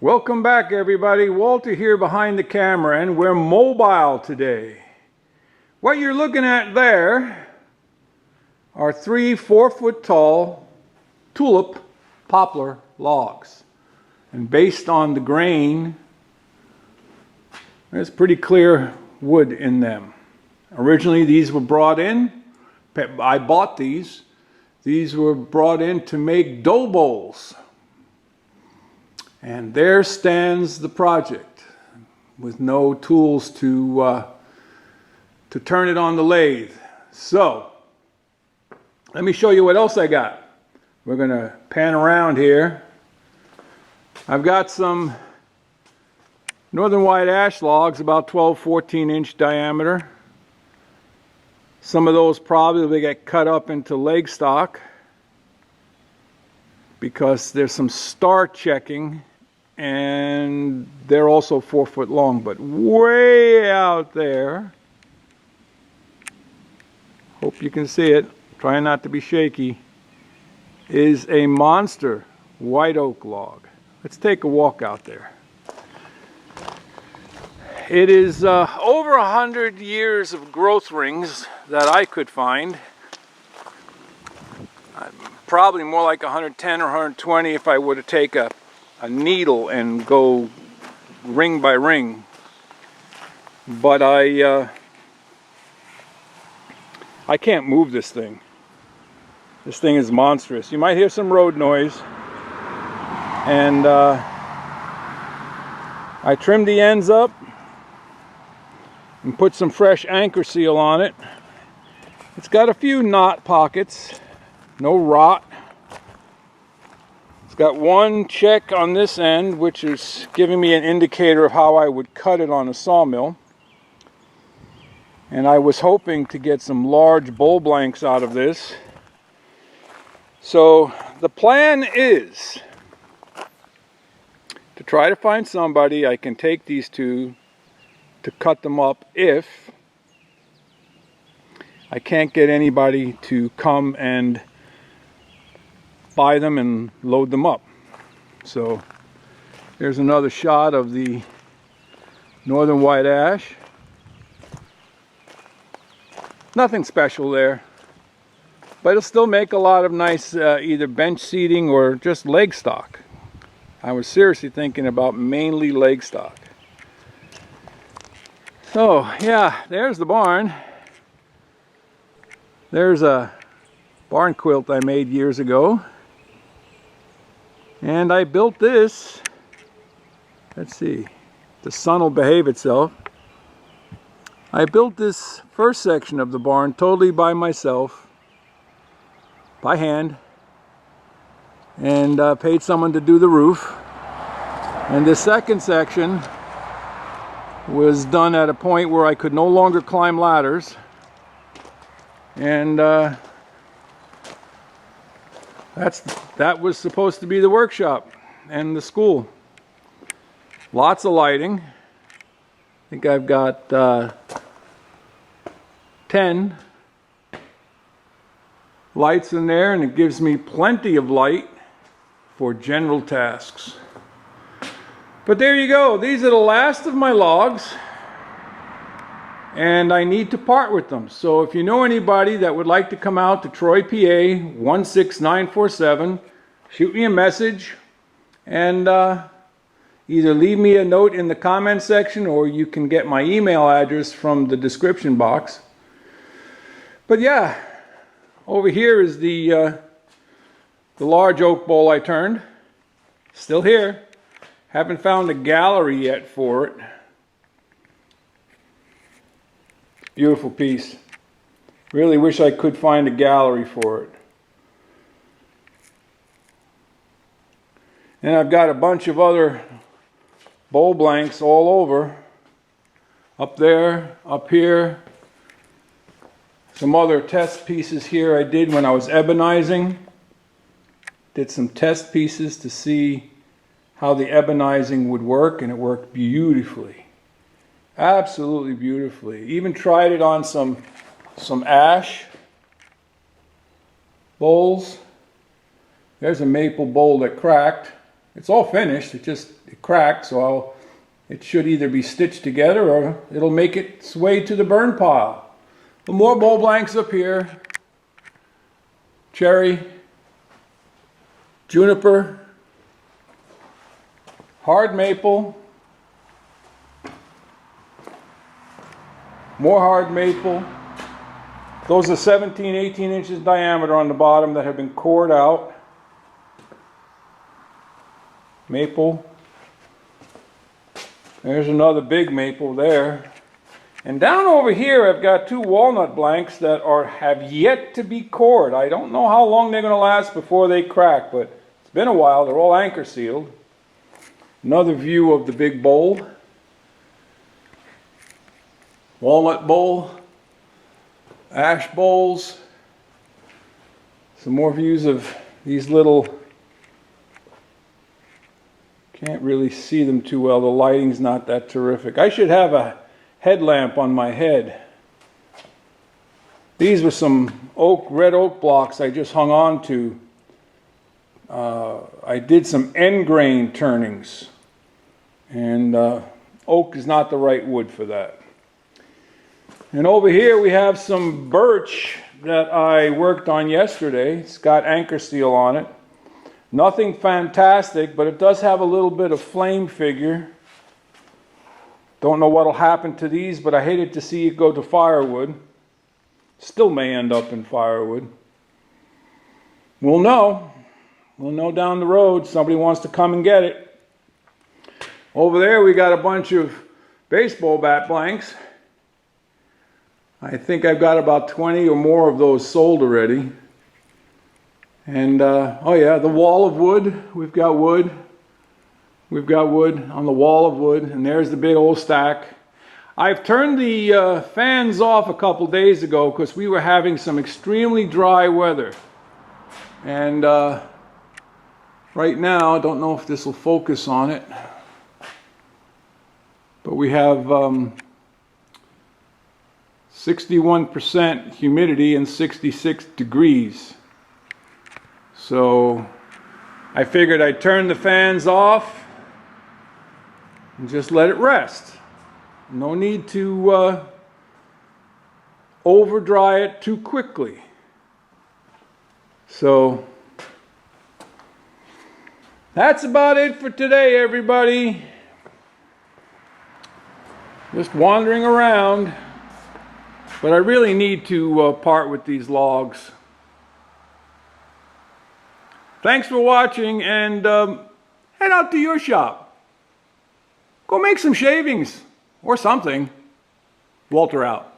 Welcome back, everybody. Walter here behind the camera, and we're mobile today. What you're looking at there are 3 4-foot tall tulip poplar logs. And based on the grain, there's pretty clear wood in them. Originally, these were brought in. I bought these. These were brought in to make dough bowls. And there stands the project with no tools to turn it on the lathe. So, let me show you what else I got. We're going to pan around here. I've got some northern white ash logs, about 12-14 inch diameter. Some of those probably get cut up into leg stock because there's some star checking, and they're also 4 foot long. But way out there, hope you can see it, trying not to be shaky, is a monster white oak log. Let's take a walk out there. It is over 100 years of growth rings that I could find. Probably more like 110 or 120 if I were to take a needle and go ring by ring. But I can't move this thing. This thing is monstrous. You might hear some road noise. And I trimmed the ends up and put some fresh anchor seal on it. It's got a few knot pockets, no rot. It's got one check on this end, which is giving me an indicator of how I would cut it on a sawmill. And I was hoping to get some large bowl blanks out of this. So the plan is to try to find somebody I can take these to cut them up if I can't get anybody to come and buy them and load them up. So there's another shot of the northern white ash. Nothing special there, but it'll still make a lot of nice either bench seating or just leg stock. I was seriously thinking about mainly leg stock. So yeah, there's the barn. There's a barn quilt I made years ago. And I built this. Let's see, the sun will behave itself. I built this first section of the barn totally by myself, by hand, and paid someone to do the roof. And the second section was done at a point where I could no longer climb ladders, and that was supposed to be the workshop and the school. Lots of lighting. I think I've got 10 lights in there, and it gives me plenty of light for general tasks. But there you go. These are the last of my logs, and I need to part with them. So if you know anybody that would like to come out to Troy, PA 16947, shoot me a message and either leave me a note in the comment section, or you can get my email address from the description box. But yeah, over here is the large oak bowl I turned. Still here. Haven't found a gallery yet for it. Beautiful piece. Really wish I could find a gallery for it. And I've got a bunch of other bowl blanks all over. Up there, up here. Some other test pieces here I did when I was ebonizing. Did some test pieces to see how the ebonizing would work, and it worked beautifully. Absolutely beautifully. Even tried it on some ash bowls. There's a maple bowl that cracked. It's all finished. It cracked, so it should either be stitched together or it'll make its way to the burn pile. Some more bowl blanks up here. Cherry, juniper, hard maple, more hard maple. Those are 17, 18 inches diameter on the bottom that have been cored out. Maple. There's another big maple there. And down over here I've got two walnut blanks that have yet to be cored. I don't know how long they're going to last before they crack, but it's been a while. They're all anchor sealed. Another view of the big bowl. Walnut bowl. Ash bowls. Some more views of these little, can't really see them too well. The lighting's not that terrific. I should have a headlamp on my head. These were some red oak blocks I just hung on to. I did some end grain turnings, and oak is not the right wood for that. And over here we have some birch that I worked on yesterday. It's got anchor seal on it. Nothing fantastic, but it does have a little bit of flame figure. Don't know what'll happen to these, but I hated to see it go to firewood. Still may end up in firewood. We'll know. We'll know down the road. Somebody wants to come and get it. Over there we got a bunch of baseball bat blanks. I think I've got about 20 or more of those sold already. And, oh yeah, the wall of wood. We've got wood. We've got wood on the wall of wood. And there's the big old stack. I've turned the fans off a couple days ago because we were having some extremely dry weather. And right now, I don't know if this will focus on it, but we have 61% humidity and 66 degrees. So I figured I'd turn the fans off and just let it rest. No need to over dry it too quickly. So that's about it for today, everybody. Just wandering around. But I really need to part with these logs. Thanks for watching, and head out to your shop. Go make some shavings or something. Walter out.